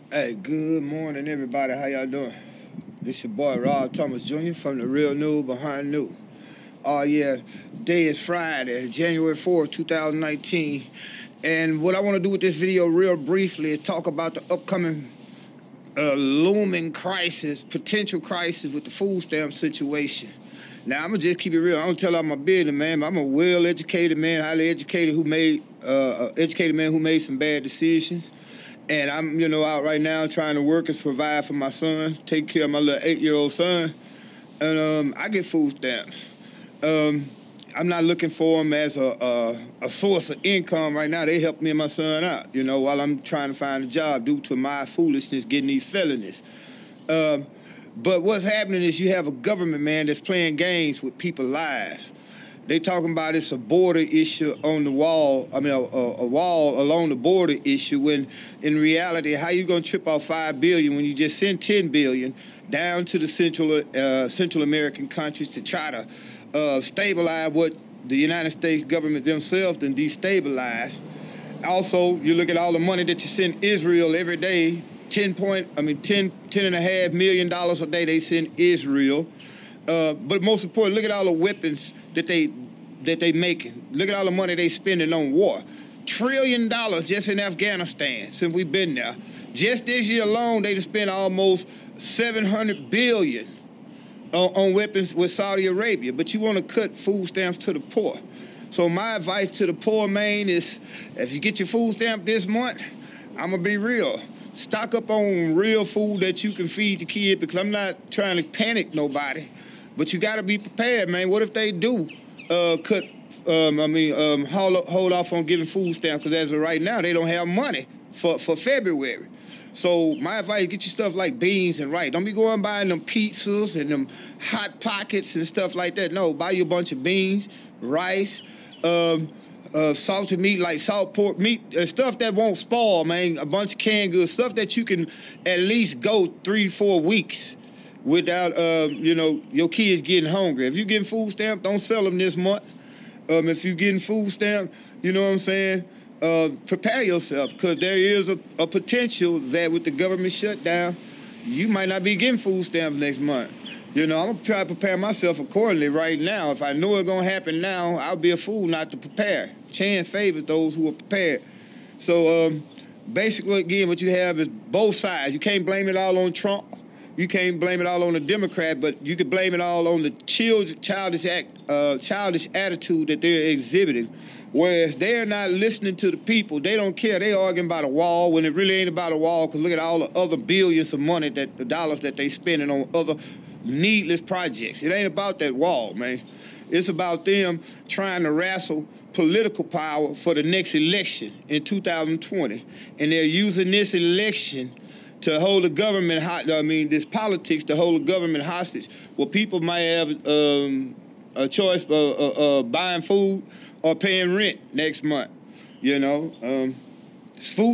Hey, good morning, everybody. How y'all doing? This your boy, Rob Thomas Jr. from The Real News Behind News. Oh, yeah. Day is Friday, January 4th, 2019. And what I want to do with this video real briefly is talk about the upcoming looming crisis, potential crisis with the food stamp situation. Now, I'm going to just keep it real. I don't tell all my business, man, but I'm a well-educated man, highly educated, educated man who made some bad decisions. And I'm, out right now trying to work and provide for my son, take care of my little 8-year-old son. And I get food stamps. I'm not looking for them as a source of income right now. They help me and my son out, while I'm trying to find a job due to my foolishness getting these felonies. But what's happening is you have a government, man, that's playing games with people's lives. They talking about it's a border issue on the wall. I mean, a wall along the border issue. When in reality, how you gonna trip off $5 billion when you just send $10 billion down to the Central American countries to try to stabilize what the United States government themselves then destabilize? Also, you look at all the money that you send Israel every day. $10.5 million a day they send Israel. But most important, look at all the weapons that they making. Look at all the money they spending on war. $1 trillion just in Afghanistan since we've been there. Just this year alone, they spent almost $700 billion on weapons with Saudi Arabia. But you want to cut food stamps to the poor. So my advice to the poor, man, is if you get your food stamp this month, I'm going to be real. Stock up on real food that you can feed your kid, because I'm not trying to panic nobody. But you got to be prepared, man. What if they do hold off on giving food stamps? Because as of right now, they don't have money for February. So my advice, get your stuff like beans and rice. Don't be going buying them pizzas and them Hot Pockets and stuff like that. No, buy you a bunch of beans, rice, salted meat like salt pork meat, stuff that won't spoil, man. A bunch of canned goods, stuff that you can at least go 3-4 weeks without, your kids getting hungry. If you're getting food stamp, don't sell them this month. If you're getting food stamp, you know what I'm saying, prepare yourself, because there is a potential that with the government shutdown, you might not be getting food stamps next month. I'm going to try to prepare myself accordingly right now. If I know it's going to happen now, I'll be a fool not to prepare. Chance favors those who are prepared. So basically, again, what you have is both sides. You can't blame it all on Trump. You can't blame it all on the Democrat, but you can blame it all on the childish attitude that they're exhibiting. Whereas they're not listening to the people. They don't care. They arguing about a wall when it really ain't about a wall, because look at all the other billions of money, the dollars that they spending on other needless projects. It ain't about that wall, man. It's about them trying to wrestle political power for the next election in 2020. And they're using this election to hold the government, this politics to hold the government hostage. Well, people might have a choice of buying food or paying rent next month, Food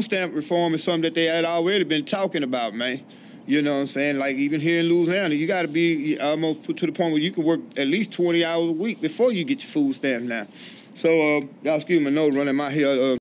stamp reform is something that they had already been talking about, man. You know what I'm saying? Like even here in Louisiana, you got to be almost put to the point where you can work at least 20 hours a week before you get your food stamp now. So, y'all excuse my nose running my hair.